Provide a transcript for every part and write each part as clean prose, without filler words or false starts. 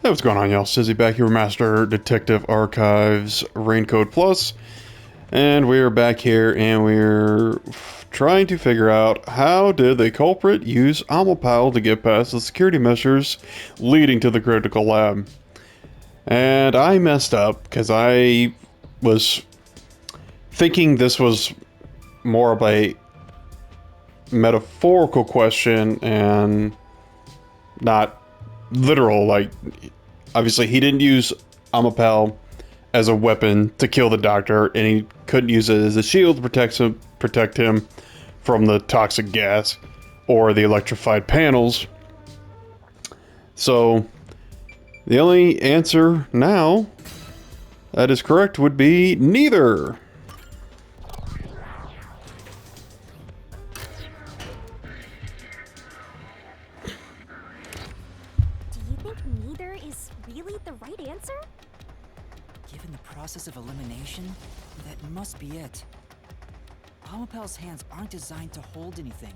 Hey, what's going on, y'all? Sizzy back here with Master Detective Archives Raincoat Plus, and we're back here and we're trying to figure out how did the culprit use Amapal to get past the security measures leading to the critical lab. And I messed up because I was thinking this was more of a metaphorical question and not literal. Like, obviously, he didn't use Amapal as a weapon to kill the doctor, and he couldn't use it as a shield to protect him from the toxic gas or the electrified panels. So, the only answer now that is correct would be neither. Do you think neither is really the right answer? Given the process of elimination, that must be it. Amapal's hands aren't designed to hold anything,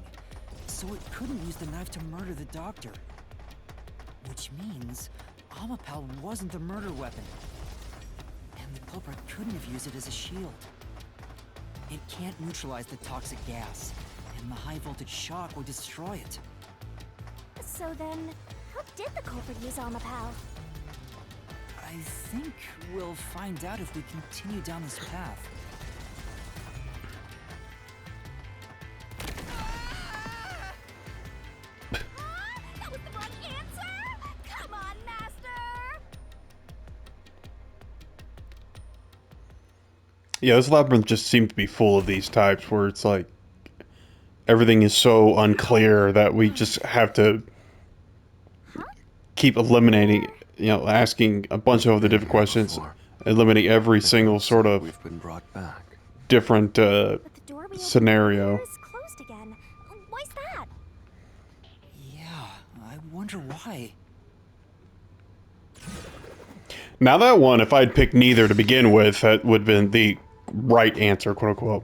so it couldn't use the knife to murder the doctor. Which means Amapal wasn't the murder weapon. And the culprit couldn't have used it as a shield. It can't neutralize the toxic gas, and the high voltage shock would destroy it. So then, how did the culprit use Amapal? I think we'll find out if we continue down this path. That was the wrong answer! Come on, Master! Yeah, this labyrinth just seemed to be full of these types where it's like everything is so unclear that we just have to keep eliminating, asking a bunch of the different questions, eliminating every single sort of We've been brought back. different But the door we opened scenario. earlier is closed again. Why's that? Yeah, I wonder why. Now that one, if I'd picked neither to begin with, that would have been the right answer, quote unquote.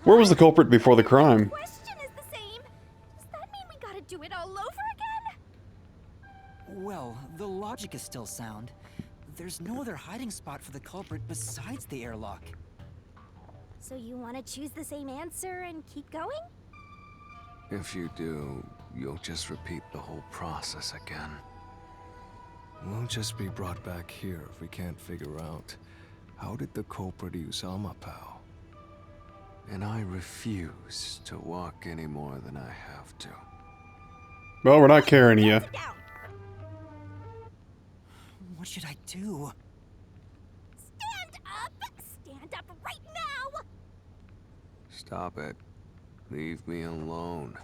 Where was the culprit before the crime? Question is the same. Does that mean we gotta do it all over again? Well, the logic is still sound. There's no other hiding spot for the culprit besides the airlock. So you want to choose the same answer and keep going? If you do, you'll just repeat the whole process again. We'll just be brought back here if we can't figure out how did the culprit use Amapal. And I refuse to walk any more than I have to. Well, we're not carrying you. Sit down. What should I do? Stand up! Stand up right now! Stop it. Leave me alone.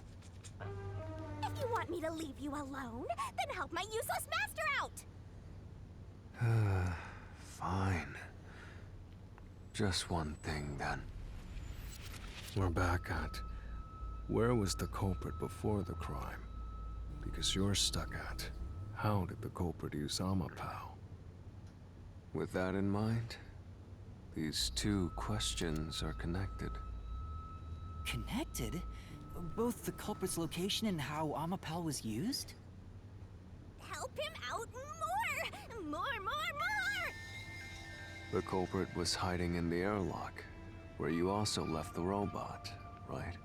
If you want me to leave you alone, then help my useless master out! Fine. Just one thing then. We're back at where was the culprit before the crime? Because you're stuck at how did the culprit use Amapal? With that in mind, these two questions are connected. Connected? Both the culprit's location and how Amapal was used? Help him out more! More! The culprit was hiding in the airlock, where you also left the robot, right?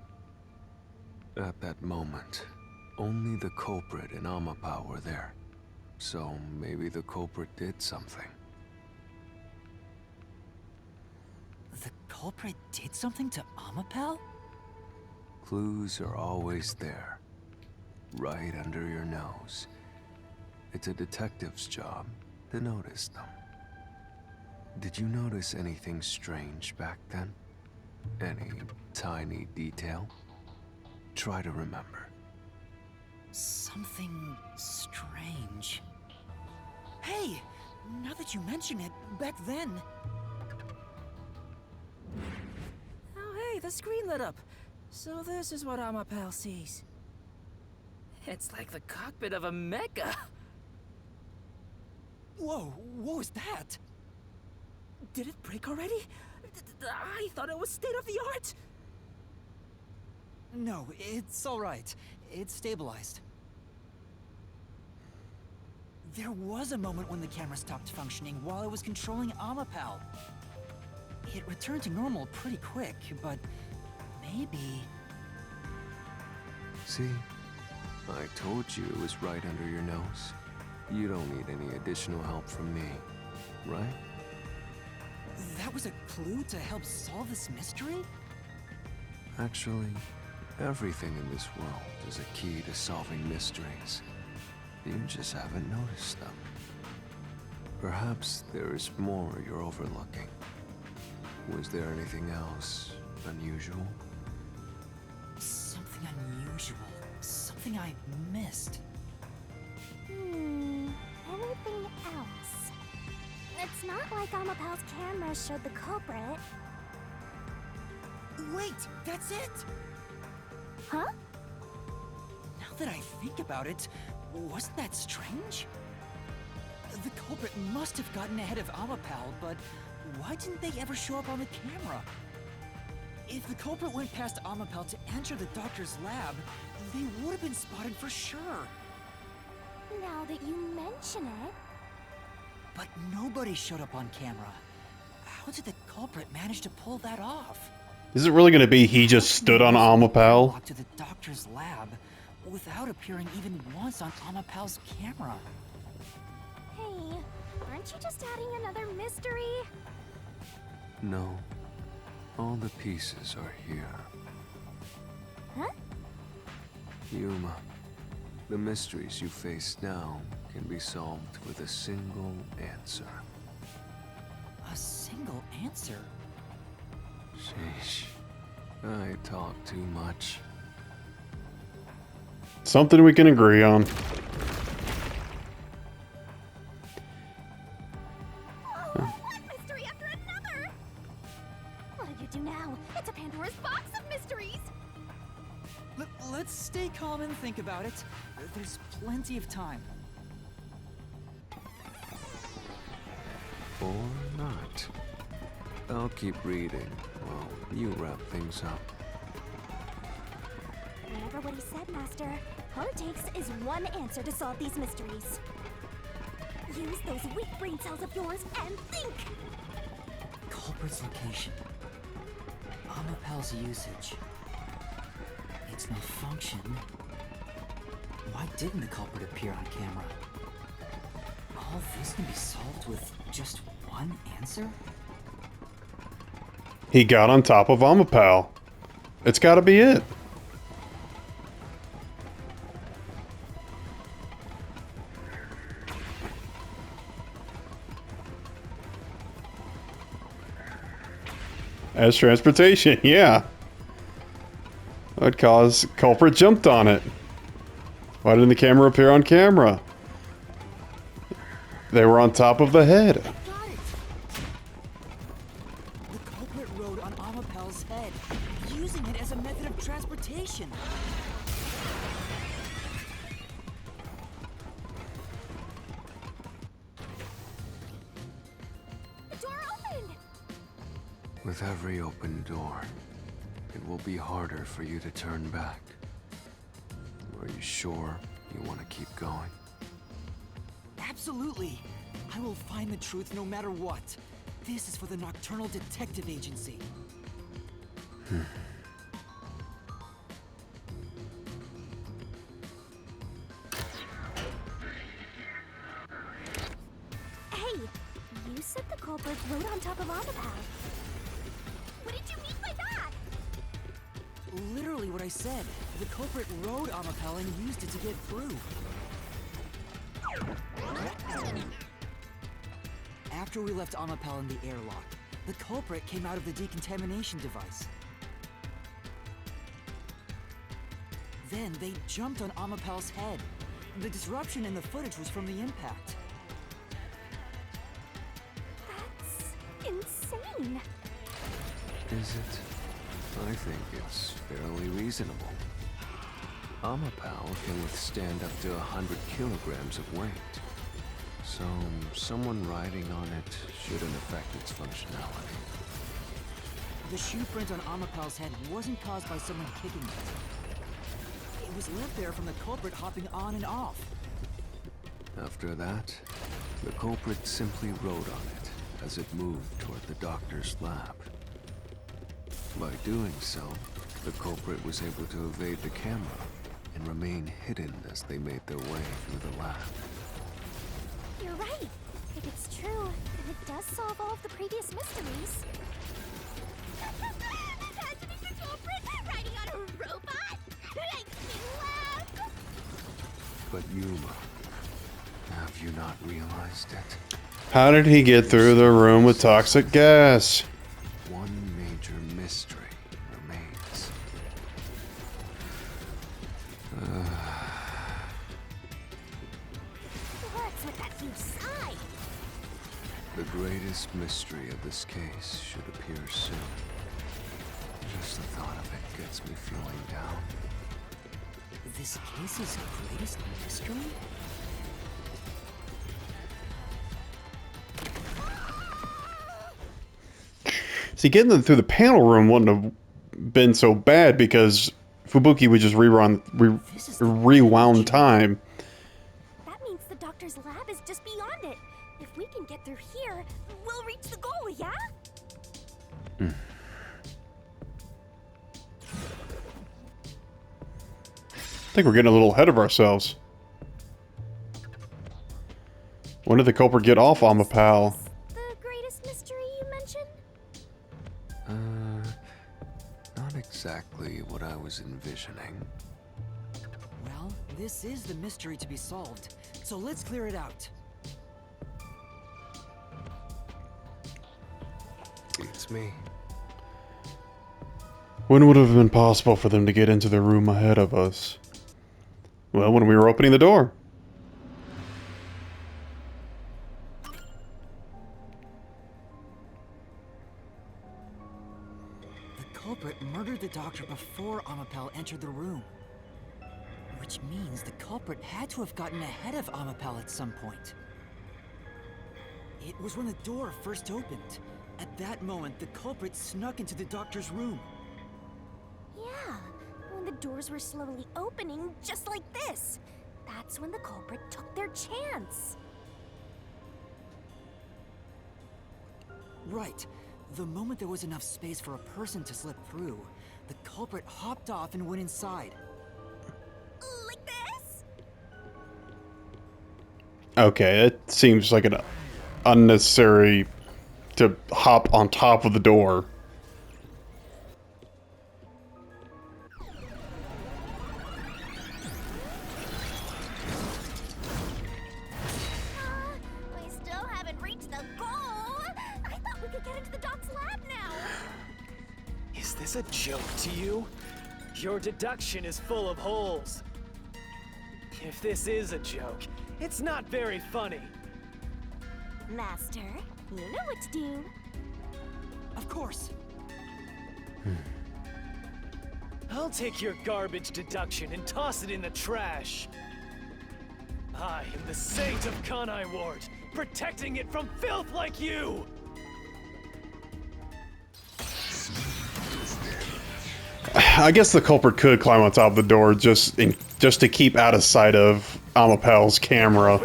At that moment, only the culprit and Amapal were there. So maybe the culprit did something. The culprit did something to Amapal? Clues are always there, right under your nose. It's a detective's job to notice them. Did you notice anything strange back then? Any tiny detail? Try to remember. Something strange. Hey! Now that you mention it, back then... Oh hey, the screen lit up. So this is what Amapal sees. It's like the cockpit of a mecha. Whoa, what was that? Did it break already? I thought it was state of the art. No, it's all right. It's stabilized. There was a moment when the camera stopped functioning while I was controlling Amapal. It returned to normal pretty quick, but maybe... See? I told you it was right under your nose. You don't need any additional help from me, right? That was a clue to help solve this mystery? Actually, everything in this world is a key to solving mysteries. You just haven't noticed them. Perhaps there is more you're overlooking. Was there anything else unusual? Something unusual. Something I missed. Anything else? It's not like Amapal's camera showed the culprit. Wait, that's it! Huh? Now that I think about it, wasn't that strange? The culprit must have gotten ahead of Amapal, but why didn't they ever show up on the camera? If the culprit went past Amapal to enter the doctor's lab, they would have been spotted for sure. Now that you mention it... But nobody showed up on camera. How did the culprit manage to pull that off? Is it really going to be he just stood on Amapal? Walked to the doctor's lab without appearing even once on Amapal's camera. Hey, aren't you just adding another mystery? No. All the pieces are here. Huh? Yuma, the mysteries you face now can be solved with a single answer. A single answer? Sheesh. I talk too much. Something we can agree on. Oh, one mystery after another! What do you do now? It's a Pandora's box of mysteries! Let's stay calm and think about it. There's plenty of time. Or not. I'll keep reading while you wrap things up. Remember what he said, Master. All it takes is one answer to solve these mysteries. Use those weak brain cells of yours and think! Culprit's location. Amapal's usage. Its malfunction. Why didn't the culprit appear on camera? All this can be solved with just one answer? He got on top of Amapal. It's got to be it. As transportation, yeah. That would cause culprit jumped on it. Why didn't the camera appear on camera? They were on top of the head. Got it! The culprit rode on Amapal's head, using it as a method of transportation. The door opened! With every open door, it will be harder for you to turn back. Are you sure you want to keep going? Absolutely. I will find the truth no matter what. This is for the Nocturnal Detective Agency. Hey, you said the culprit rode on top of Amapal. What did you mean by that? Literally what I said. The culprit rode Amapal and used it to get through. After we left Amapal in the airlock, the culprit came out of the decontamination device. Then they jumped on Amapal's head. The disruption in the footage was from the impact. That's insane. Is it? I think it's fairly reasonable. Amapal can withstand up to 100 kilograms of weight. So, someone riding on it shouldn't affect its functionality. The shoe print on Amapal's head wasn't caused by someone kicking it. It was left there from the culprit hopping on and off. After that, the culprit simply rode on it as it moved toward the doctor's lab. By doing so, the culprit was able to evade the camera and remain hidden as they made their way through the lab. You're right. If it's true, then it does solve all of the previous mysteries. Imagining the culprit riding on a robot makes me laugh. But Yuma, have you not realized it? How did he get through the room with toxic gas? One major mystery remains. What's with that huge sigh? The greatest mystery of this case should appear soon. Just the thought of it gets me feeling down. This case's greatest mystery? See, getting them through the panel room wouldn't have been so bad because Fubuki would just rewound time. That means the doctor's lab is just beyond it. If we can get through here, we'll reach the goal, yeah? I think we're getting a little ahead of ourselves. When did the culprit get off Amapal? The greatest mystery you mentioned? Not exactly what I was envisioning. Well, this is the mystery to be solved, so let's clear it out. It's me. When would it have been possible for them to get into the room ahead of us? Well, when we were opening the door. The culprit murdered the doctor before Amapal entered the room. Which means the culprit had to have gotten ahead of Amapal at some point. It was when the door first opened. At that moment, the culprit snuck into the doctor's room. Yeah, when the doors were slowly opening, just like this. That's when the culprit took their chance. Right. The moment there was enough space for a person to slip through, the culprit hopped off and went inside. Like this? Okay, it seems like an unnecessary to hop on top of the door. We still haven't reached the goal. I thought we could get into the doc's lab now. Is this a joke to you? Your deduction is full of holes. If this is a joke, it's not very funny. Master, you know what to do. Of course. I'll take your garbage deduction and toss it in the trash. I am the saint of Kanai Ward, protecting it from filth like you! I guess the culprit could climb on top of the door just to keep out of sight of Amapal's camera.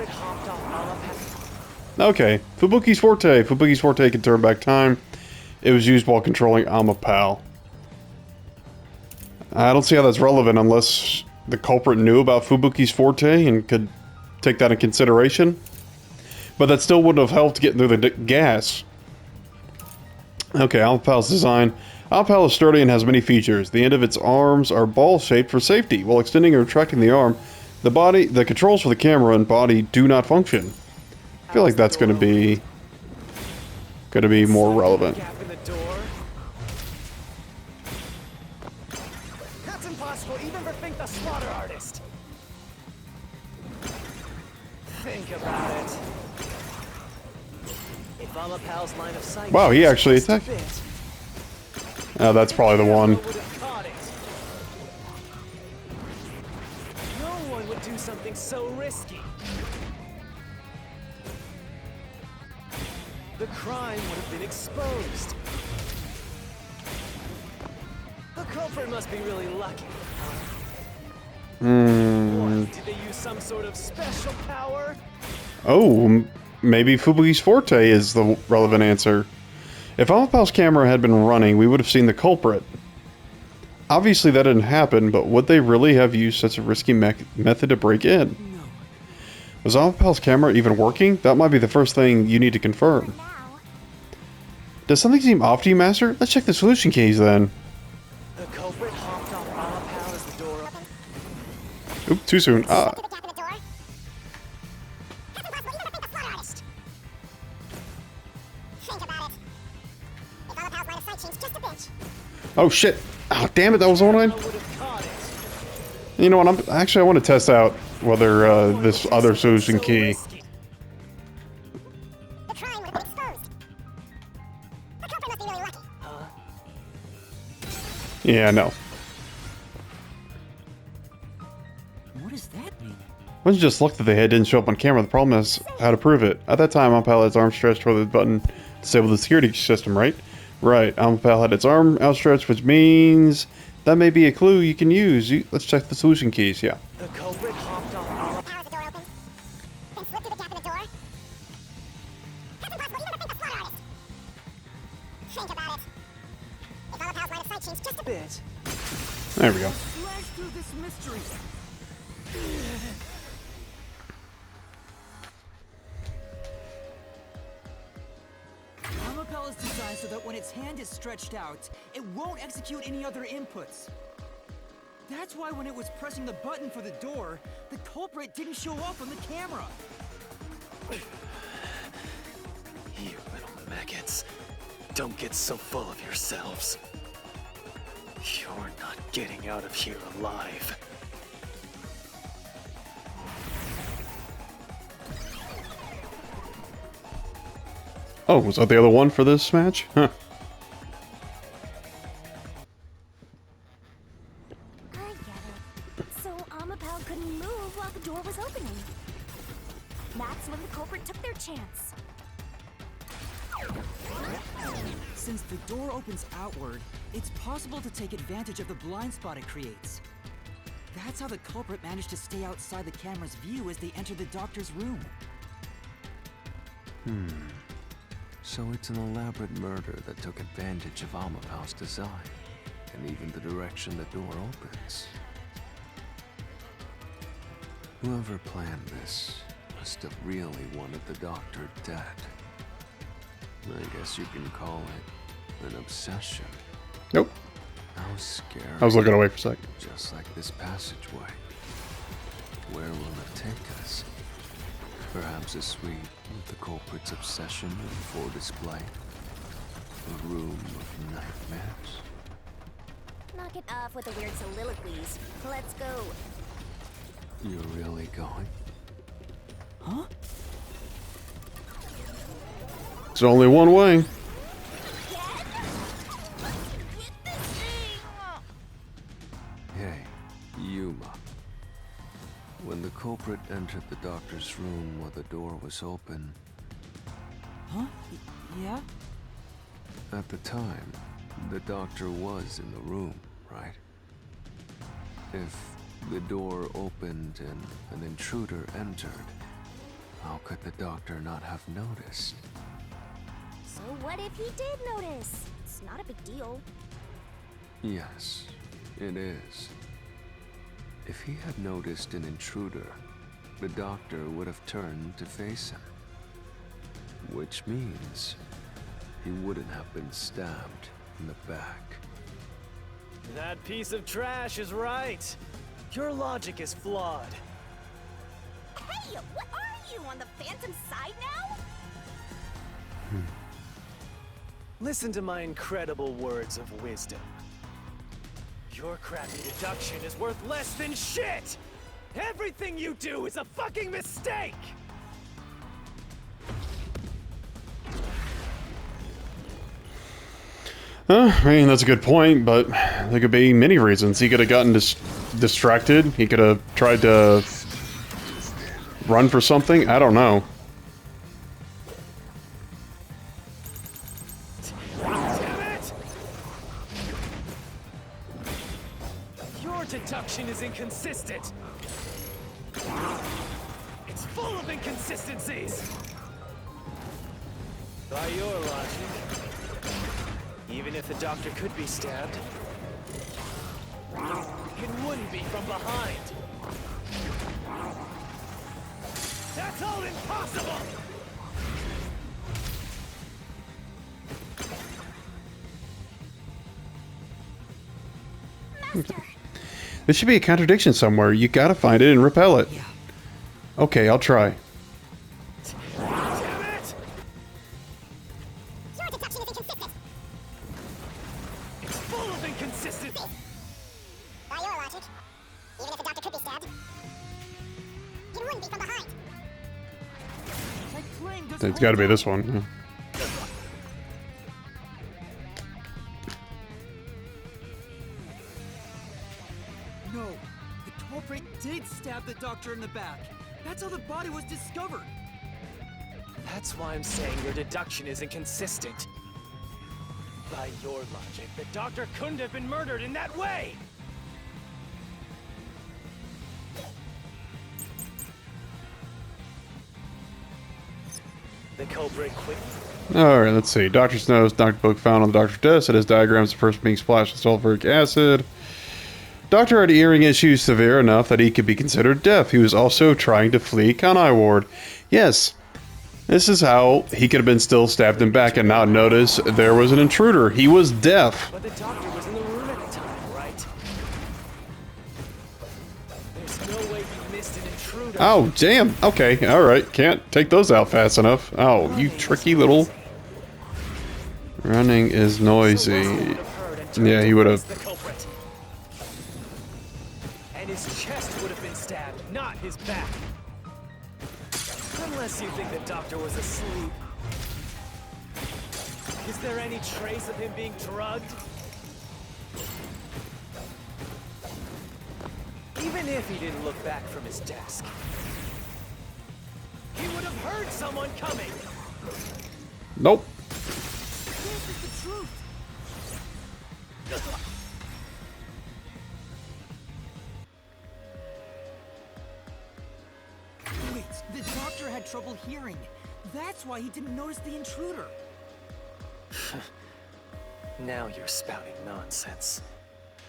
Okay, Fubuki's Forte. Fubuki's Forte can turn back time. It was used while controlling Amapal. I don't see how that's relevant unless the culprit knew about Fubuki's Forte and could take that in consideration. But that still wouldn't have helped getting through the gas. Okay, Amapal's design. Amapal is sturdy and has many features. The end of its arms are ball-shaped for safety. While extending or retracting the arm, the controls for the camera and body do not function. I feel like that's going to be more relevant. Gap in the door. That's impossible even for Think the Slaughter Artist. Think about it. If Amapal's line of sight. Wow, he actually was just a attacked. bit, Oh, that's probably the one. would have caught it. No one would do something so risky. The crime would have been exposed. The culprit must be really lucky. Or Did they use some sort of special power? Oh, maybe Fubuki's forte is the relevant answer. If Amapal's camera had been running, we would have seen the culprit. Obviously that didn't happen, but would they really have used such a risky method to break in? No. Was Amapal's camera even working? That might be the first thing you need to confirm. Now, Does something seem off to you, Master? Let's check the solution keys then. The culprit hopped off Amapal as the door opened. Oop, too soon. to the gap in the door. How's it possible you never think the slaughter artist? Think about it. If all of Hal's line of sight changed just a bit. Oh shit. Oh damn it, that was the one I I... would have caught it. You know what, I want to test out whether this other solution So key... risky. The crime would have been exposed. The culprit must be really lucky. Yeah, no. What does that mean? Wasn't just luck that they didn't show up on camera. The problem is how to prove it. At that time, Ampal had his arm stretched toward the button to disable the security system, right? Right. Ampal had its arm outstretched, which means that may be a clue you can use. Let's check the solution keys. Yeah. The culprit hopped off Amapal. How is the door open? Then slip through the gap in the door. How's it possible you never think the slaughter artist? Think about it. If all of Hal's line of sight changed just a bit. Bit. There we go. Slash through this mystery. Amapel is designed so that when its hand is stretched out, it won't execute any other inputs. That's why when it was pressing the button for the door, the culprit didn't show up on the camera. You little maggots. Don't get so full of yourselves. You're not getting out of here alive. Oh, was that the other one for this match? Huh. I get it. So Amapal couldn't move while the door was opening. That's when the culprit took their chance. Since the door opens outward, it's possible to take advantage of the blind spot it creates. That's how the culprit managed to stay outside the camera's view as they entered the doctor's room. So it's an elaborate murder that took advantage of Amapal's design, and even the direction the door opens. Whoever planned this must have really wanted the doctor dead. I guess you can call it an obsession. Nope. How scary. I was looking away for a sec. Just like this passageway. Where will it take us? Perhaps a suite with the culprit's obsession in full display. A room of nightmares. Knock it off with the weird soliloquies. Let's go. You're really going? Huh? There's only one way. Hey, Yuma. When the culprit entered the doctor's room while the door was open, Huh? Yeah? at the time, the doctor was in the room, right? If the door opened and an intruder entered, how could the doctor not have noticed? So what if he did notice? It's not a big deal. Yes, it is. If he had noticed an intruder, the doctor would have turned to face him. Which means he wouldn't have been stabbed in the back. That piece of trash is right. Your logic is flawed. Hey, what are you, on the Phantom side now? Listen to my incredible words of wisdom. Your crappy deduction is worth less than shit! Everything you do is a fucking mistake! I mean, that's a good point, but there could be many reasons. He could have gotten distracted. He could have tried to run for something. I don't know. Damn it! Your deduction is inconsistent. inconsistencies! By your logic, even if the doctor could be stabbed, it wouldn't be from behind. That's all impossible! Master! There should be a contradiction somewhere. You gotta find it and repel it. Yeah. Okay, I'll try. Damn it! Your deduction is inconsistent! It's full of inconsistencies! By your logic, even if the doctor could be stabbed, it wouldn't be from behind. My claim does It's gotta be this one. No, the culprit did stab the doctor in the back. That's how the body was discovered. That's why I'm saying your deduction is inconsistent. By your logic, the doctor couldn't have been murdered in that way! The culprit quit. Alright, let's see. Doctor's notes, Dr. Book found on the doctor's desk. It has diagrams of the person being splashed with sulfuric acid. Doctor had hearing issues severe enough that he could be considered deaf. He was also trying to flee Kanai Ward. Yes, this is how he could have been still stabbed in back and not notice there was an intruder. He was deaf. But the doctor was in the room at the time, right? There's no way he missed an intruder. Oh, damn. Okay, alright. Can't take those out fast enough. Oh, you tricky little... Running is noisy. Yeah, he would have... The culprit. And his chest would have been stabbed, not his back. Unless you think the doctor was asleep. Is there any trace of him being drugged? Even if he didn't look back from his desk, he would have heard someone coming. Nope. This is the truth. Wait, the doctor had trouble hearing. That's why he didn't notice the intruder. Now you're spouting nonsense.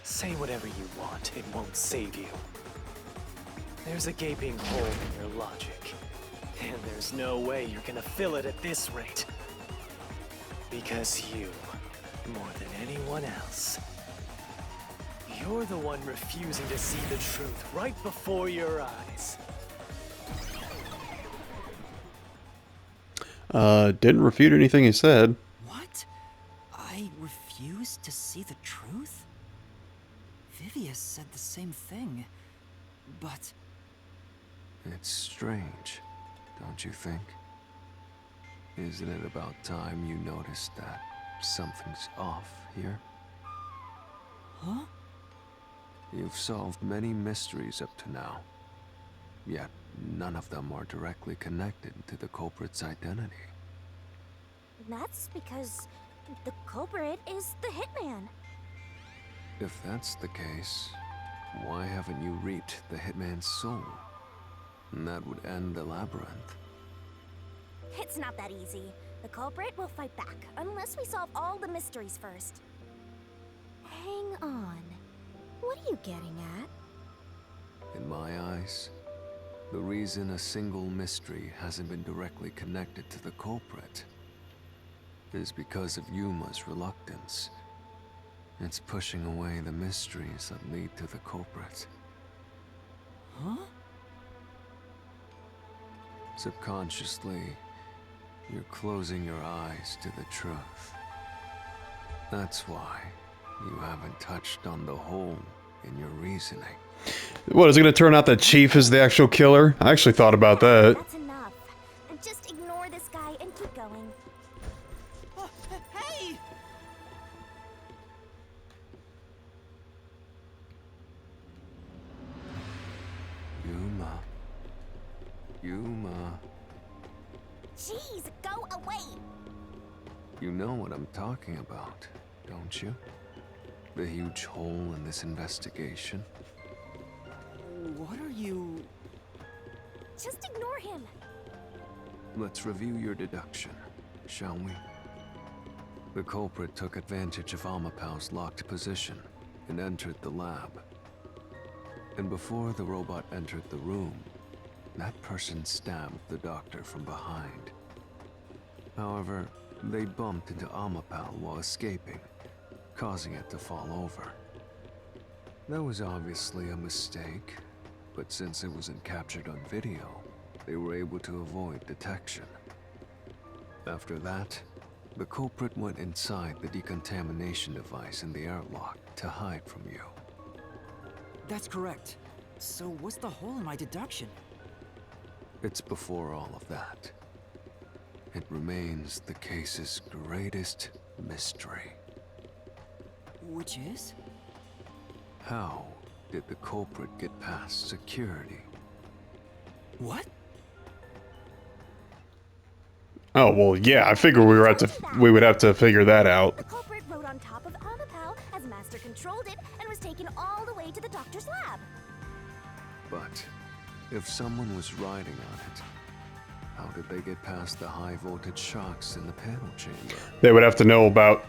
Say whatever you want, it won't save you. There's a gaping hole in your logic. And there's no way you're gonna fill it at this rate. Because you, more than anyone else, you're the one refusing to see the truth right before your eyes. Didn't refute anything he said. What? I refuse to see the truth? Vivius said the same thing, but... It's strange, don't you think? Isn't it about time you noticed that something's off here? Huh? You've solved many mysteries up to now, yet none of them are directly connected to the culprit's identity. That's because the culprit is the hitman. If that's the case, why haven't you reaped the hitman's soul? And that would end the labyrinth. It's not that easy. The culprit will fight back, unless we solve all the mysteries first. Hang on. What are you getting at? In my eyes, the reason a single mystery hasn't been directly connected to the culprit is because of Yuma's reluctance. It's pushing away the mysteries that lead to the culprit. Huh? Subconsciously, you're closing your eyes to the truth. That's why you haven't touched on the hole in your reasoning. What, is it going to turn out that Chief is the actual killer? I actually thought about that. That's enough. Just ignore this guy and keep going. Oh, hey! Yuma. Yuma. Jeez, go away! You know what I'm talking about, don't you? The huge hole in this investigation. What are you... Just ignore him. let's review your deduction, shall we? The culprit took advantage of Amapal's locked position and entered the lab. And before the robot entered the room, that person stabbed the doctor from behind. However, they bumped into Amapal while escaping, causing it to fall over. That was obviously a mistake, but since it wasn't captured on video, they were able to avoid detection. After that, the culprit went inside the decontamination device in the airlock to hide from you. That's correct. So what's the hole in my deduction? It's before all of that. It remains the case's greatest mystery. Which is? How did the culprit get past security? What? Oh, well, yeah, I figured we would have to figure that out. The culprit rode on top of Amapal as Master controlled it and was taken all the way to the doctor's lab. But if someone was riding on it, how did they get past the high voltage shocks in the panel chamber? They would have to know about...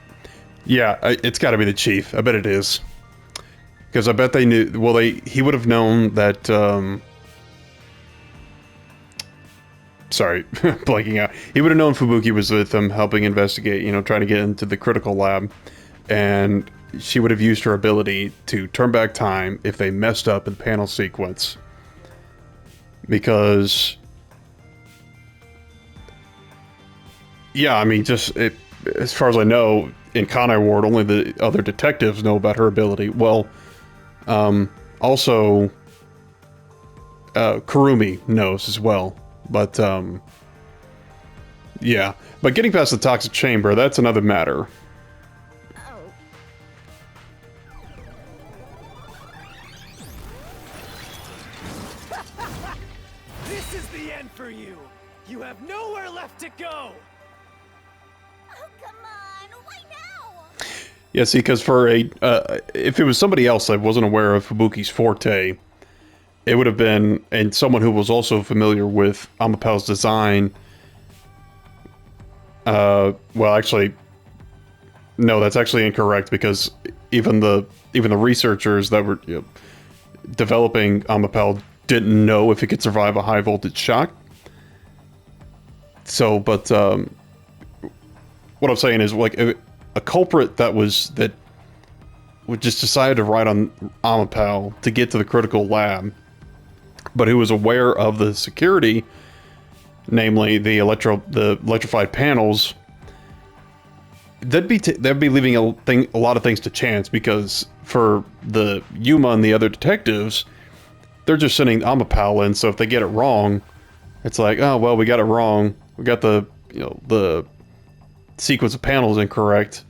Yeah, it's got to be the chief. I bet it is. Because I bet they knew... Well, he would have known that... Sorry, blanking out. He would have known Fubuki was with them, helping investigate, you know, trying to get into the critical lab. And she would have used her ability to turn back time if they messed up in the panel sequence. Because... Yeah, I mean, just... as far as I know, in Kanai Ward, only the other detectives know about her ability. Well, also... Kurumi knows as well. But, yeah. But getting past the toxic chamber, that's another matter. Oh. This is the end for you! You have nowhere left to go! Oh, come on! Why now? Yeah, see, because for a... if it was somebody else that wasn't aware of Fubuki's forte... It would have been, and someone who was also familiar with Amapal's design. Well, actually, no, that's actually incorrect because even the researchers that were developing Amapal didn't know if it could survive a high voltage shock. So, but what I'm saying is, like, a culprit that would just decide to ride on Amapal to get to the critical lab. But who was aware of the security, namely the electrified panels, they'd be leaving a lot of things to chance, because for the Yuma and the other detectives, they're just sending Amapal in. So if they get it wrong, it's like, oh well, we got it wrong. We got the sequence of panels incorrect.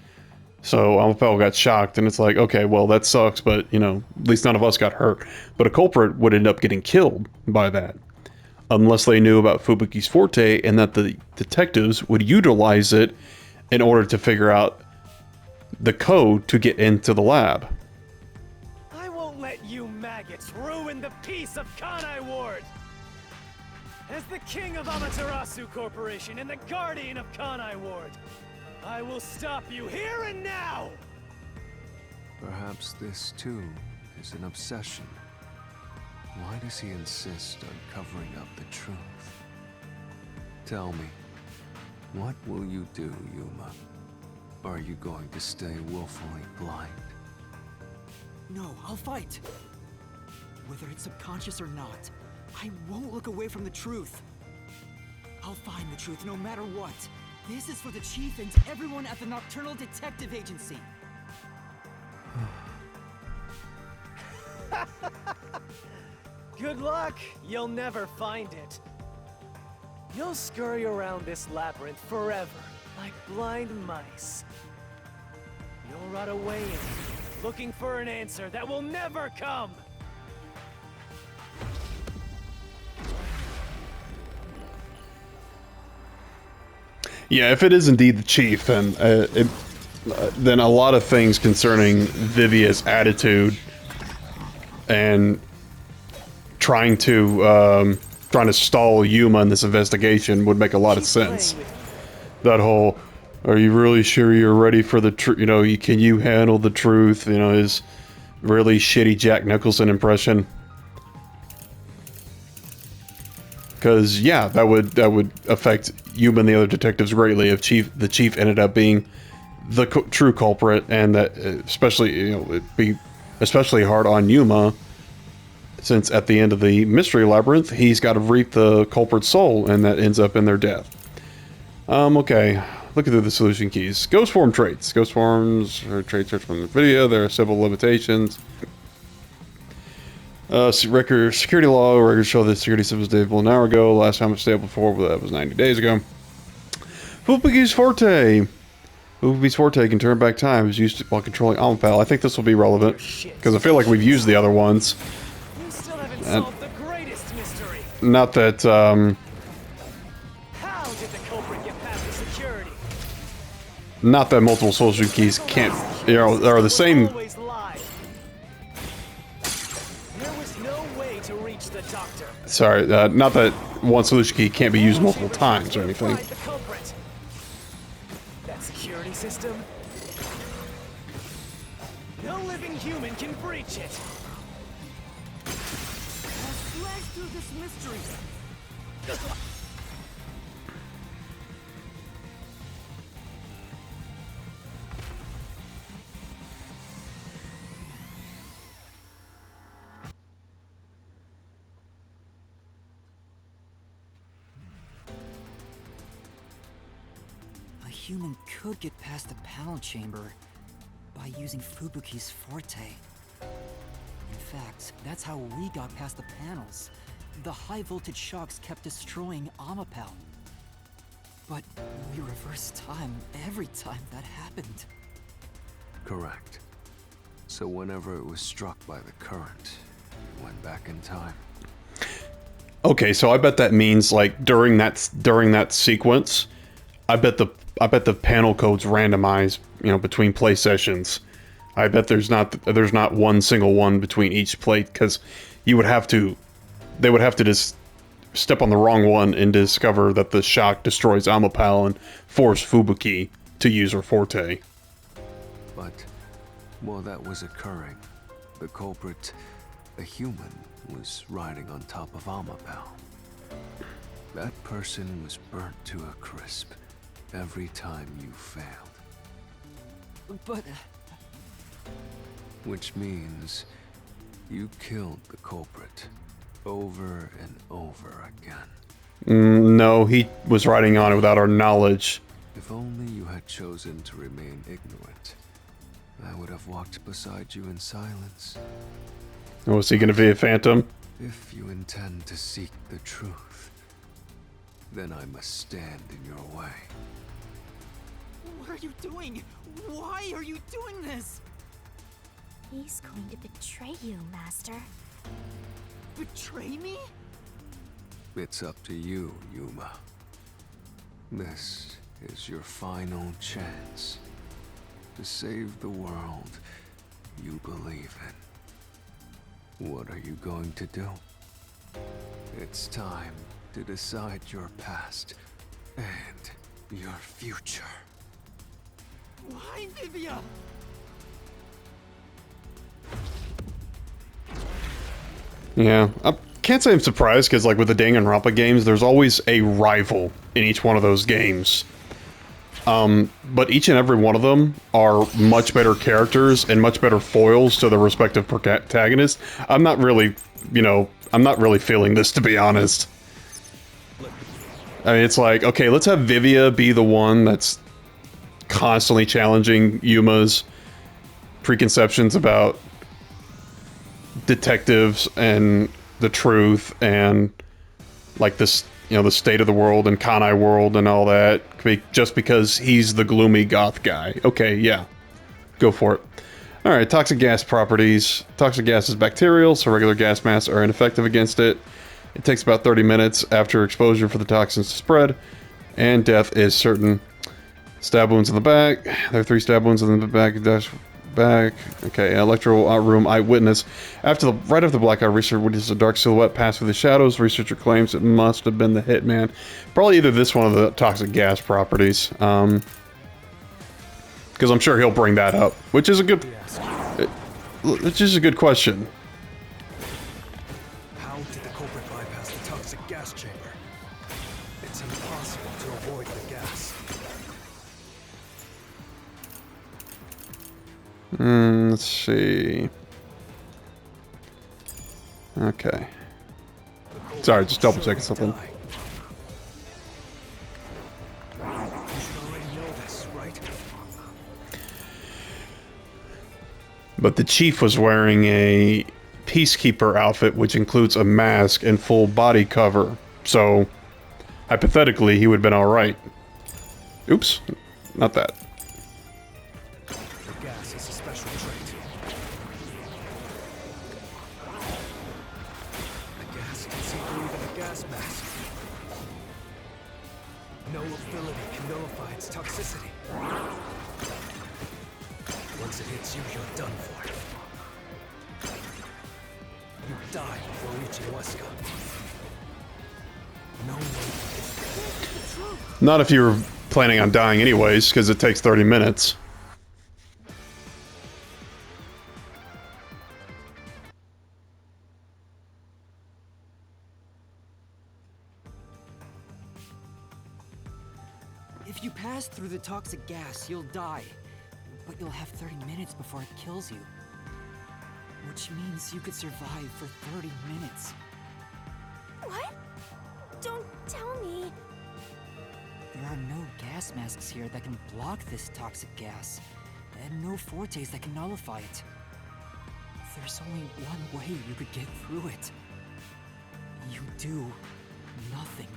So Amapal got shocked, and it's like, okay, well, that sucks, but, at least none of us got hurt. But a culprit would end up getting killed by that, unless they knew about Fubuki's forte, and that the detectives would utilize it in order to figure out the code to get into the lab. I won't let you maggots ruin the peace of Kanai Ward! As the king of Amaterasu Corporation and the guardian of Kanai Ward, I will stop you here and now! Perhaps this, too, is an obsession. Why does he insist on covering up the truth? Tell me, what will you do, Yuma? Are you going to stay willfully blind? No, I'll fight. Whether it's subconscious or not, I won't look away from the truth. I'll find the truth no matter what. This is for the Chief and everyone at the Nocturnal Detective Agency. Good luck! You'll never find it. You'll scurry around this labyrinth forever, like blind mice. You'll rot away in it, looking for an answer that will never come! Yeah, if it is indeed the chief, then then a lot of things concerning Vivia's attitude and trying to trying to stall Yuma in this investigation would make a lot of sense. That whole, are you really sure you're ready for the truth? You know, can you handle the truth? You know, his really shitty Jack Nicholson impression. Because yeah, that would affect Yuma and the other detectives greatly if the chief ended up being the true culprit, and that especially it'd be especially hard on Yuma, since at the end of the mystery labyrinth he's got to reap the culprit's soul, and that ends up in their death. Okay, looking through the solution keys. Ghost form traits. Ghost forms are traits from the video. There are several limitations. Security law records show that security system was stable an hour ago. Last time it was stable before, but that was 90 days ago. Fubuki's Forte. Fubuki's Forte can turn back time. It was used while controlling Amapal. I think this will be relevant, because I feel like we've used the other ones. You still haven't solved the greatest mystery. Not that, How did the culprit get past the security? not that multiple solution keys can't, are the same. Always lied. There was no way to reach the doctor. Sorry, not that one solution key can't be used multiple times or anything. Find the culprit. That security system? No living human can breach it. Slash through this mystery. A human could get past the panel chamber by using Fubuki's Forte. In fact, that's how we got past the panels. The high voltage shocks kept destroying Amapal. But we reversed time every time that happened. Correct. So whenever it was struck by the current, it went back in time. Okay, so I bet that means like during that sequence, I bet the panel codes randomize, between play sessions. I bet there's not one single one between each play, because they would have to just step on the wrong one and discover that the shock destroys Amapal and force Fubuki to use her Forte. But while that was occurring, the culprit, a human, was riding on top of Amapal. That person was burnt to a crisp every time you failed. But Which means you killed the culprit over and over again. No, he was riding on it without our knowledge. If only you had chosen to remain ignorant, I would have walked beside you in silence. Was he going to be a phantom? If you intend to seek the truth, then I must stand in your way. what are you doing? Why are you doing this? He's going to betray you, Master. Betray me? It's up to you, Yuma. This is your final chance to save the world you believe in. What are you going to do? It's time to decide your past and your future. Why, Vivia? Yeah, I can't say I'm surprised, because like with the Danganronpa games, there's always a rival in each one of those games. But each and every one of them are much better characters and much better foils to their respective protagonists. I'm not really feeling this, to be honest. I mean, it's like, okay, let's have Vivia be the one that's constantly challenging Yuma's preconceptions about detectives and the truth and like this, the state of the world and Kanai world and all that, just because he's the gloomy goth guy. Okay, yeah, go for it. All right, toxic gas properties. Toxic gas is bacterial, so regular gas masks are ineffective against it. It takes about 30 minutes after exposure for the toxins to spread, and death is certain. Stab wounds in the back. There are 3 stab wounds in the back back. Okay, electro room eyewitness. Right after the blackout, researcher witnesses a dark silhouette pass through the shadows. Researcher claims it must have been the hitman. Probably either this one or the toxic gas properties. Because I'm sure he'll bring that up, which is a good question. How did the culprit bypass the toxic gas chamber? It's impossible to avoid the gas. Let's see. Okay. Sorry, just double checking something. You should already know this, right? But the chief was wearing a peacekeeper outfit, which includes a mask and full body cover. So, hypothetically, he would have been alright. Oops. Not that. The gas is a special trait. The gas can see through even a gas mask. No ability can nullify its toxicity. Once it hits you, you're done for. You die before reaching Weska. No one. Not if you were planning on dying anyways, because it takes 30 minutes. If you pass through the toxic gas, you'll die. But you'll have 30 minutes before it kills you. Which means you could survive for 30 minutes. What? Don't tell me. There are no gas masks here that can block this toxic gas, and no fortes that can nullify it. There's only one way you could get through it. You do nothing.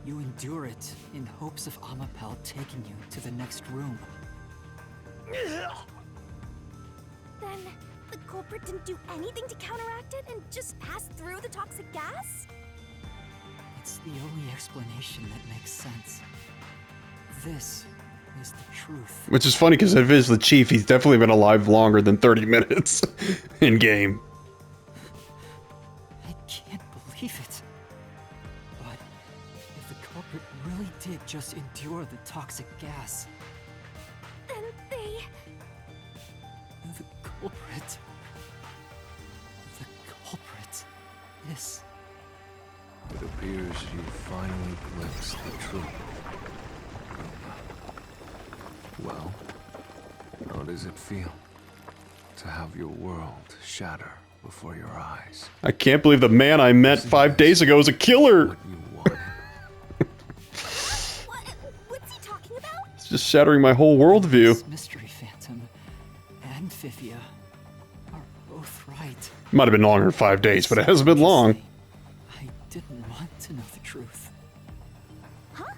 You endure it in hopes of Amapel taking you to the next room. Then the culprit didn't do anything to counteract it and just passed through the toxic gas? It's the only explanation that makes sense. This is the truth. Which is funny, because if it is the chief, he's definitely been alive longer than 30 minutes in-game. I can't believe it. But if the culprit really did just endure the toxic gas, Then they... the culprit is... It appears you finally glimpsed the truth. Well, how does it feel to have your world shatter before your eyes? I can't believe the man I met 5 days ago is a killer! What you wanted. What's he talking about? It's just shattering my whole worldview. This Mystery Phantom and Fifia are both right. Might have been longer than 5 days, but it hasn't been long. I didn't want to know the truth. Huh?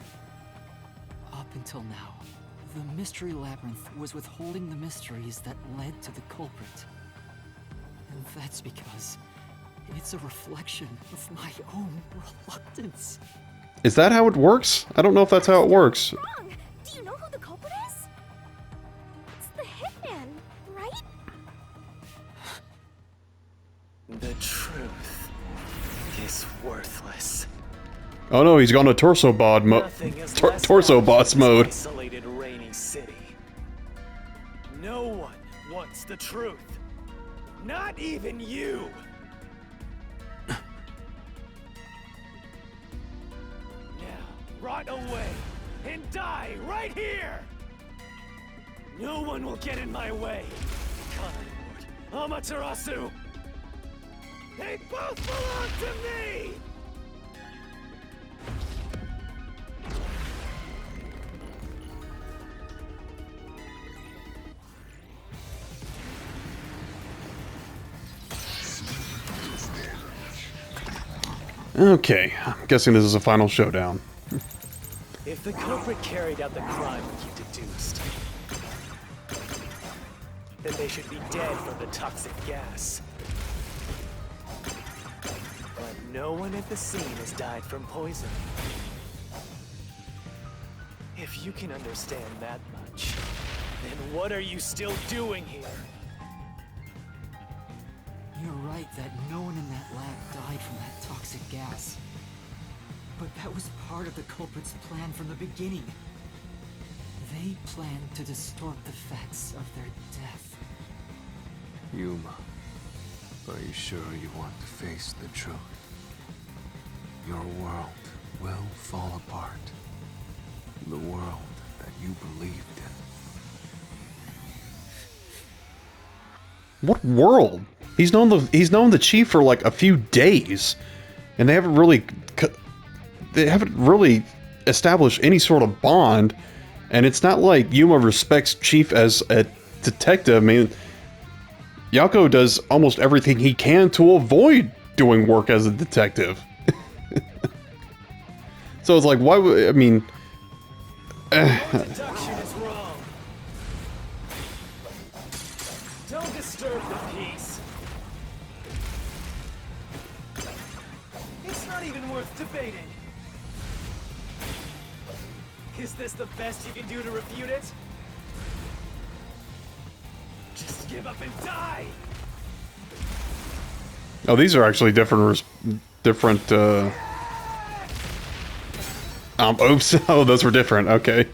Up until now, the Mystery Labyrinth was withholding the mysteries that led to the culprit. And that's because it's a reflection of my own reluctance. Is that how it works? I don't know if that's how it works. Wrong! Do you know who the culprit is? It's the hitman, right? The truth is worthless. Oh no, he's gone to torso bod Nothing is less torso valuable boss in this mode. Isolated, rainy city. No one wants the truth. Not even you. Now, rot away and die right here. No one will get in my way. Kanlord, Amaterasu. They both belong to me. Okay, I'm guessing this is a final showdown. If the culprit carried out the crime you deduced, then they should be dead from the toxic gas. But no one at the scene has died from poison. If you can understand that much, Then what are you still doing here? You're right that no one in that lab died from that toxic gas. But that was part of the culprit's plan from the beginning. They planned to distort the facts of their death. Yuma, are you sure you want to face the truth? Your world will fall apart. The world that you believed in. What world? He's known the chief for like a few days, and they haven't really established any sort of bond. And it's not like Yuma respects Chief as a detective. I mean, Yako does almost everything he can to avoid doing work as a detective. So it's like, why would, I mean... Your deduction is wrong. Don't disturb the peace. It's not even worth debating. Is this the best you can do to refute it? Just give up and die! Oh, these are actually different, oops. Oh, those were different. Okay.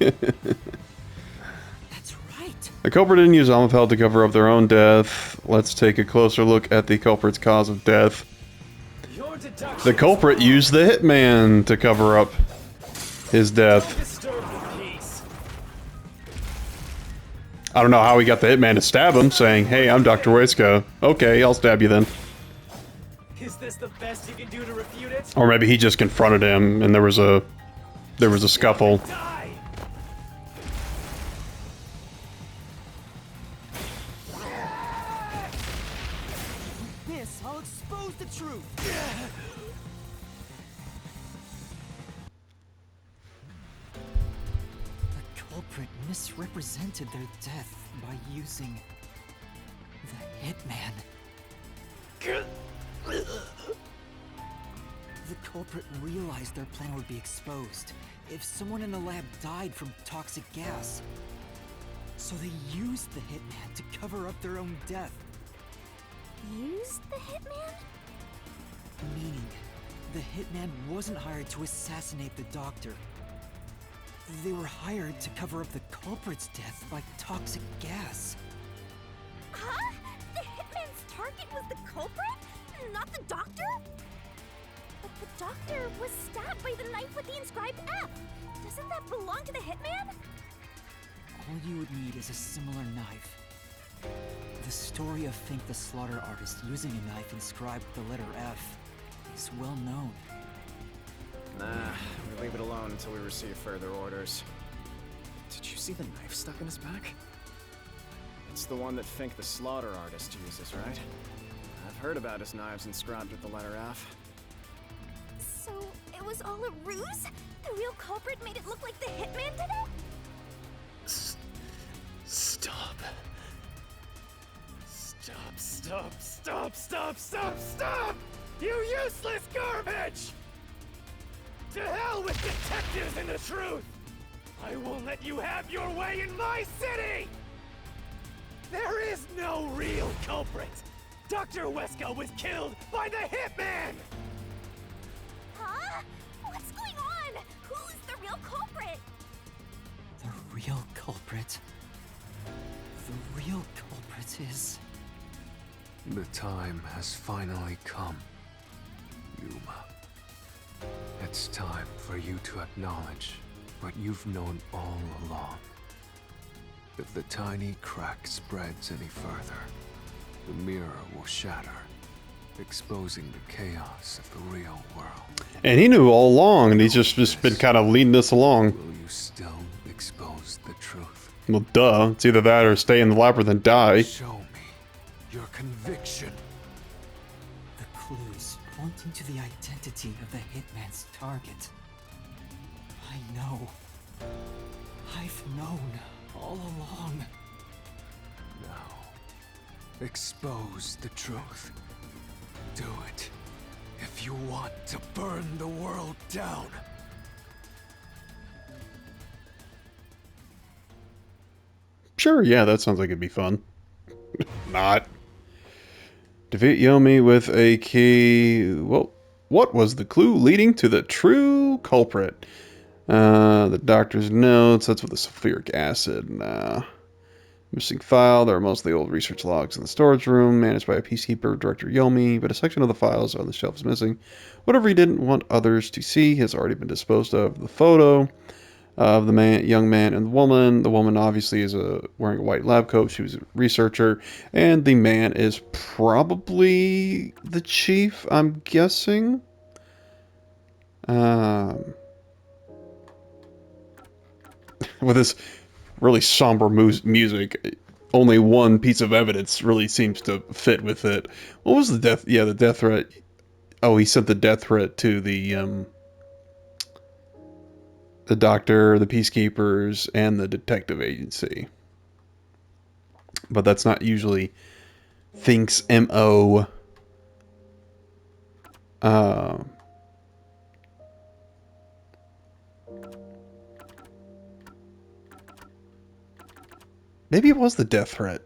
That's right. The culprit didn't use Amapel to cover up their own death. Let's take a closer look at the culprit's cause of death. Your deduction The culprit is wrong. used the hitman to cover up his Don't death. disturb the peace. I don't know how he got the hitman to stab him, saying, "Hey, I'm Dr. Weska." Okay, I'll stab you then. Is this the best you can do to refute it? Or maybe he just confronted him and there was a scuffle. Die! This, I'll expose the truth. The culprit misrepresented their death by using the hitman. The culprit realized their plan would be exposed if someone in the lab died from toxic gas. So they used the hitman to cover up their own death. Used the hitman? Meaning, the hitman wasn't hired to assassinate the doctor. They were hired to cover up the culprit's death by toxic gas. Huh? The hitman's target was the culprit? Not the doctor? But the doctor was stabbed by the knife with the inscribed F. Doesn't that belong to the hitman? All you would need is a similar knife. The story of Fink the Slaughter Artist using a knife inscribed with the letter F is well known. Nah, we leave it alone until we receive further orders. Did you see the knife stuck in his back? It's the one that Fink the Slaughter Artist uses, right? I've heard about his knives inscribed with the letter F. So it was all a ruse? The real culprit made it look like the hitman did it? Stop. Stop, stop, stop, stop, stop, stop! You useless garbage! To hell with detectives and the truth! I won't let you have your way in my city! There is no real culprit! Dr. Weska was killed by the hitman! Huh? What's going on? Who's the real culprit? The real culprit. The real culprit is... The time has finally come, Yuma. It's time for you to acknowledge what you've known all along. If the tiny crack spreads any further, the mirror will shatter, exposing the chaos of the real world. And he knew all along, and he's just been kind of leading us along. Will you still expose the truth? Well, duh. It's either that or stay in the labyrinth and die. Show me your conviction. the clues pointing to the identity of the hitman's target. I know. I've known all along. Now, expose the truth. Do it if you want to burn the world down. Sure, yeah, that sounds like it'd be fun. Not. Defeat Yomi with a key. Well, what was the clue leading to the true culprit? The doctor's notes. That's with the sulfuric acid. Nah. Missing file. There are mostly old research logs in the storage room, managed by a peacekeeper, Director Yomi, but a section of the files on the shelf is missing. Whatever he didn't want others to see has already been disposed of. The photo of the young man and the woman. The woman obviously is wearing a white lab coat. She was a researcher. And the man is probably the chief, I'm guessing. With this really somber music, only one piece of evidence really seems to fit with it. What was the death? Yeah, the death threat. Oh, he sent the death threat to the doctor, the peacekeepers, and the detective agency. But that's not usually Fink's MO. Maybe it was the death threat.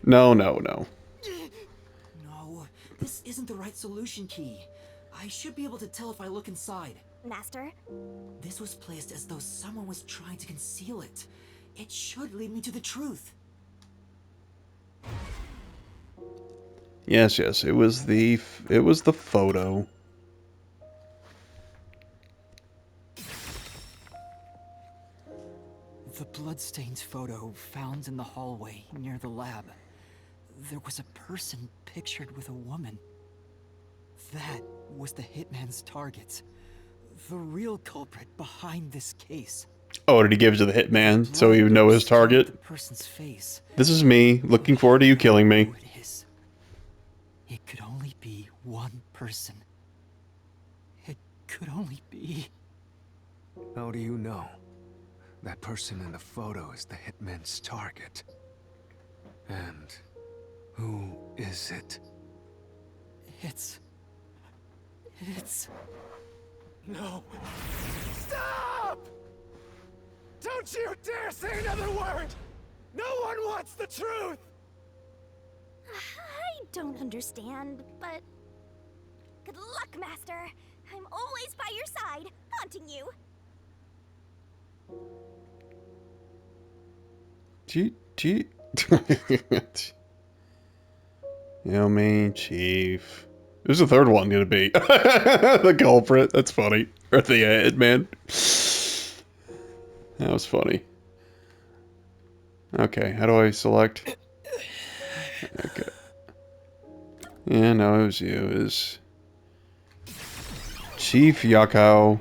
No. No, this isn't the right solution key. I should be able to tell if I look inside. Master? This was placed as though someone was trying to conceal it. It should lead me to the truth. Yes, it was the photo. The bloodstained photo found in the hallway near the lab. There was a person pictured with a woman. That was the hitman's target. The real culprit behind this case. Oh, did he give it to the hitman so he would know his target? The person's face. This is me, looking forward to you killing me. Who it is. It could only be one person. It could only be... How do you know? That person in the photo is the hitman's target. And who is it? It's... No. Stop! Don't you dare say another word! No one wants the truth! I don't understand, but... Good luck, Master! I'm always by your side, haunting you! Yomi, Chief. Who's the third one gonna be? The culprit. That's funny. Or the hitman. That was funny. Okay, how do I select? Okay. Yeah, no, it was you. It was Chief Yakao.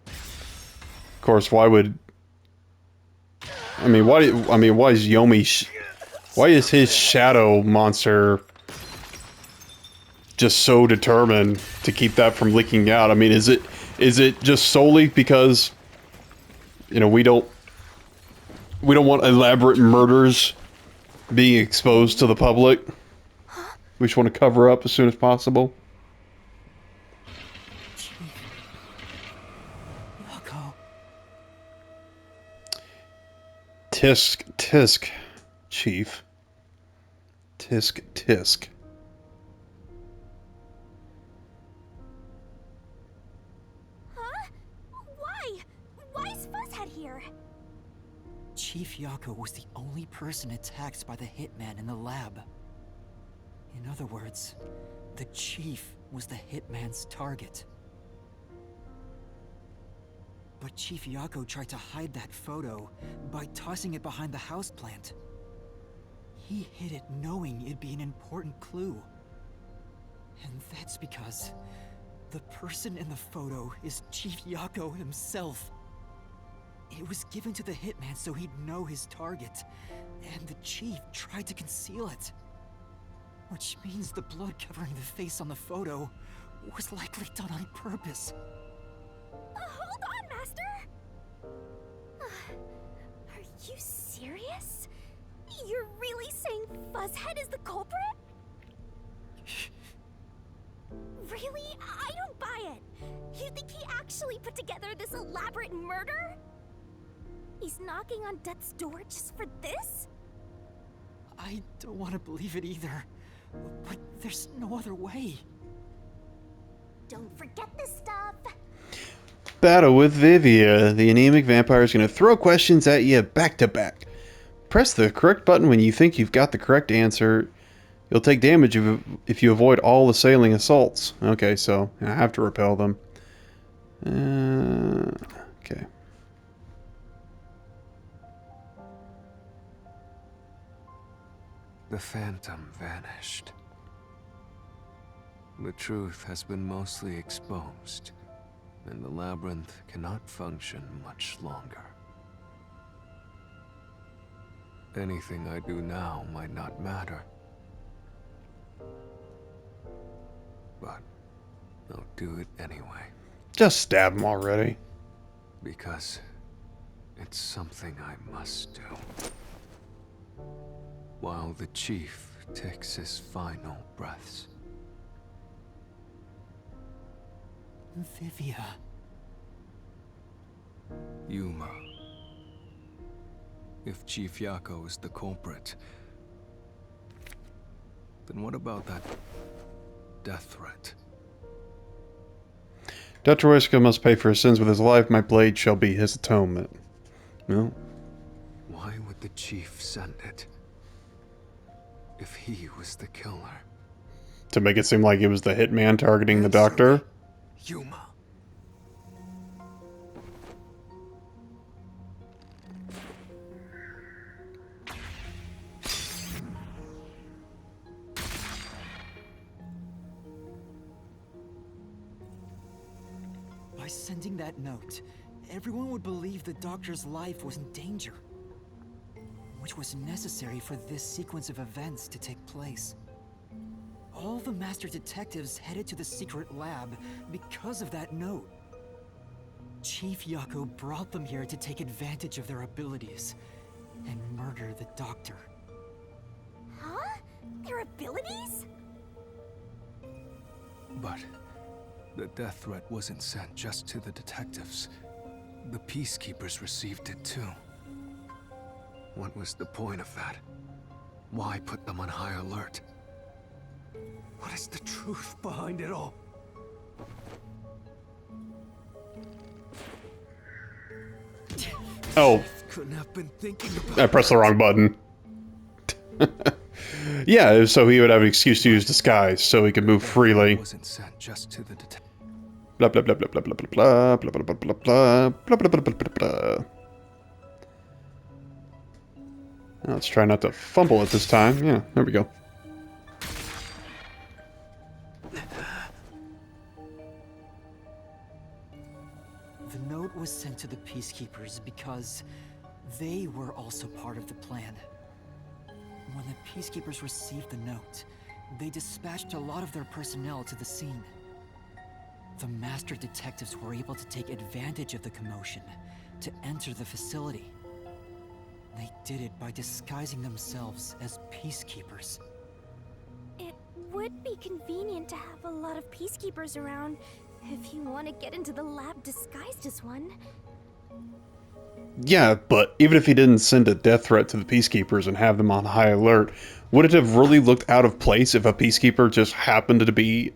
Of course, why would... why is Yomi... Why is his shadow monster just so determined to keep that from leaking out? I mean, is it just solely because, you know, we don't want elaborate murders being exposed to the public? We just want to cover up as soon as possible. Yako. Tisk, Chief. Tisk. Huh? Why? Why is Fuzzhead here? Chief Yako was the only person attacked by the hitman in the lab. In other words, the Chief was the hitman's target. But Chief Yako tried to hide that photo by tossing it behind the houseplant. He hid it knowing it'd be an important clue. And that's because the person in the photo is Chief Yako himself. It was given to the hitman so he'd know his target, and the Chief tried to conceal it. Which means the blood covering the face on the photo was likely done on purpose. Hold on, Master! Are you serious? You're really saying Fuzzhead is the culprit? Really? I don't buy it. You think he actually put together this elaborate murder? He's knocking on death's door just for this? I don't want to believe it either. But there's no other way. Don't forget this stuff. Battle with Vivia. The anemic vampire is going to throw questions at you back to back. Press the correct button when you think you've got the correct answer. You'll take damage if you avoid all assailing assaults. Okay, so I have to repel them. Okay. The phantom vanished. The truth has been mostly exposed, and the labyrinth cannot function much longer. Anything I do now might not matter, but I'll do it anyway. Just stab him already. Because it's something I must do. While the chief takes his final breaths. Vivia. Yuma. If Chief Yako is the culprit, then what about that death threat? Detroiska must pay for his sins with his life. My blade shall be his atonement. No. Why would the chief send it? If he was the killer. To make it seem like it was the hitman targeting the doctor. Yuma. By sending that note, everyone would believe the doctor's life was in danger. Which was necessary for this sequence of events to take place. All the master detectives headed to the secret lab because of that note. Chief Yako brought them here to take advantage of their abilities and murder the doctor. Huh? Their abilities? But the death threat wasn't sent just to the detectives. The peacekeepers received it too. What was the point of that? Why put them on high alert? What is the truth behind it all? Oh, Couldn't have been thinking about I pressed the wrong button. Yeah, so he would have an excuse to use disguise, so he could move freely. Wasn't sent just to the detectives. Blah blah blah blah blah blah blah blah blah blah blah blah blah blah blah blah blah blah. Let's try not to fumble it this time. Yeah, there we go. The note was sent to the peacekeepers because they were also part of the plan. When the peacekeepers received the note, they dispatched a lot of their personnel to the scene. The master detectives were able to take advantage of the commotion to enter the facility. They did it by disguising themselves as peacekeepers. It would be convenient to have a lot of peacekeepers around if you want to get into the lab disguised as one. Yeah, but even if he didn't send a death threat to the peacekeepers and have them on high alert, would it have really looked out of place if a peacekeeper just happened to be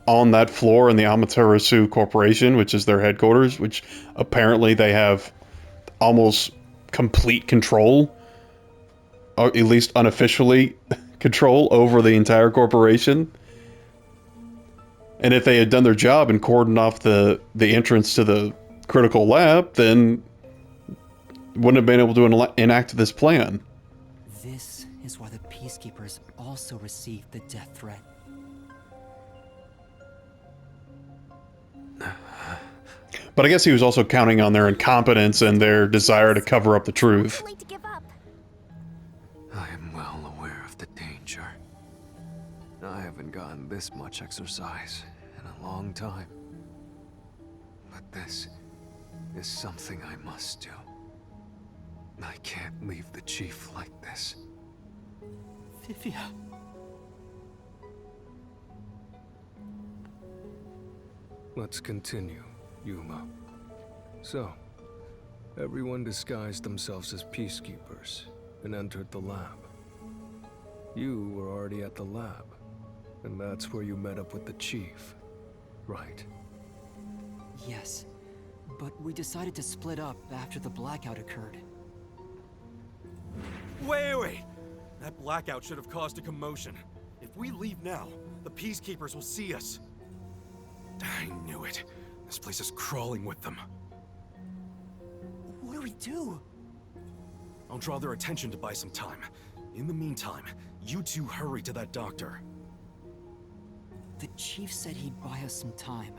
on that floor in the Amaterasu Corporation, which is their headquarters, which apparently they have almost complete control, or at least unofficially control over the entire corporation? And if they had done their job and cordoned off the entrance to the critical lab, then wouldn't have been able to enact this plan. This is why the peacekeepers also received the death threat. But I guess he was also counting on their incompetence and their desire to cover up the truth. Too late to give up. I am well aware of the danger. I haven't gotten this much exercise in a long time. But this is something I must do. I can't leave the chief like this. Vivia. Let's continue, Yuma. So, Everyone disguised themselves as peacekeepers and entered the lab. You were already at the lab, and that's where you met up with the chief, right? Yes, but we decided to split up after the blackout occurred. Wait! That blackout should have caused a commotion. If we leave now, the Peacekeepers will see us. I knew it. This place is crawling with them. What do we do? I'll draw their attention to buy some time. In the meantime, you two hurry to that doctor. The chief said he'd buy us some time,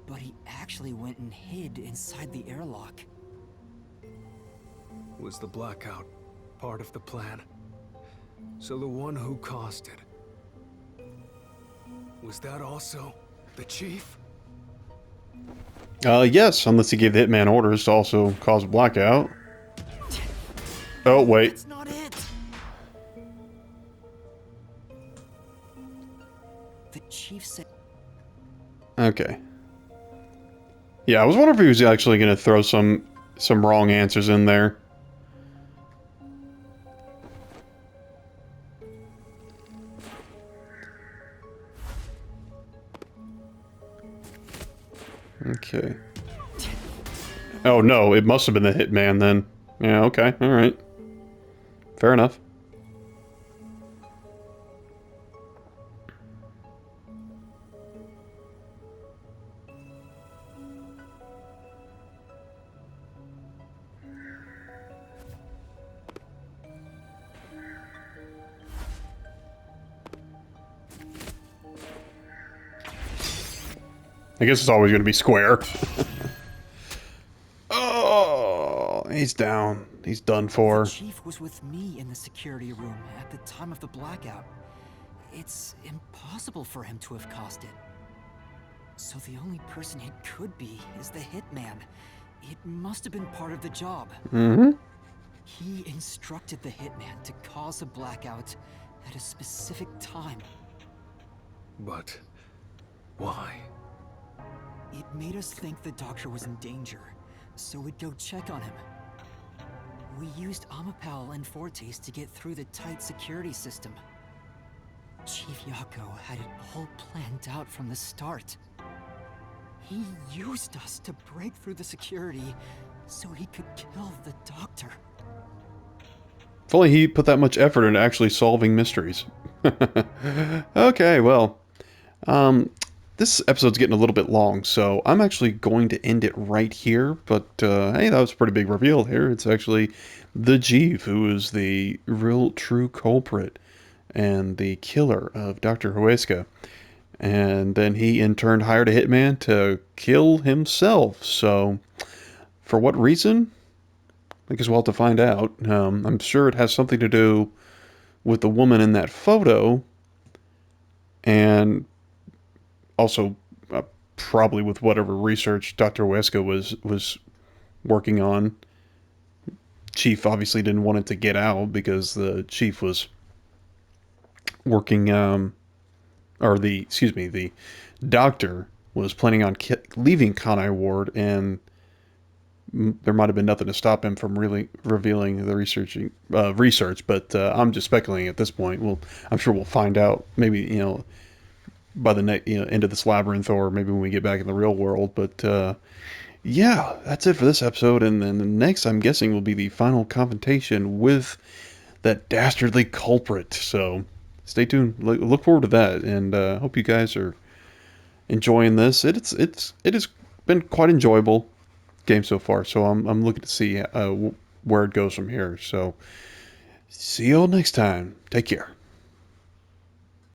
but he actually went and hid inside the airlock. Was the blackout part of the plan? So the one who caused it, was that also the chief? Yes, unless he gave the hitman orders to also cause a blackout. Oh, wait. That's not it! The chief said... Okay. Yeah, I was wondering if he was actually going to throw some wrong answers in there. Okay. Oh no, it must have been the hitman then. Yeah, okay, alright. Fair enough. I guess it's always going to be square. Oh, he's down. He's done for. The chief was with me in the security room at the time of the blackout. It's impossible for him to have caused it. So the only person it could be is the hitman. It must have been part of the job. Mm-hmm. He instructed the hitman to cause a blackout at a specific time. But why? It made us think the doctor was in danger, so we'd go check on him. We used Amapal and Fortes to get through the tight security system. Chief Yako had it all planned out from the start. He used us to break through the security so he could kill the doctor. If only he put that much effort into actually solving mysteries. Okay, well, this episode's getting a little bit long, so I'm actually going to end it right here. But hey, that was a pretty big reveal here. It's actually the chief who is the real true culprit and the killer of Dr. Huesca. And then he in turn hired a hitman to kill himself. So, for what reason? I guess we'll have to find out. I'm sure it has something to do with the woman in that photo, and also probably with whatever research Dr. Huesca was working on. Chief obviously didn't want it to get out because the chief was working, the doctor was planning on leaving Kanai Ward, and there might have been nothing to stop him from really revealing the research, but I'm just speculating at this point. I'm sure we'll find out, maybe, by the end of this labyrinth, or maybe when we get back in the real world. But yeah, that's it for this episode, and then the next, I'm guessing, will be the final confrontation with that dastardly culprit. So stay tuned. Look forward to that, and hope you guys are enjoying this. It has been quite enjoyable game so far, so I'm looking to see where it goes from here. So see you all next time. Take care.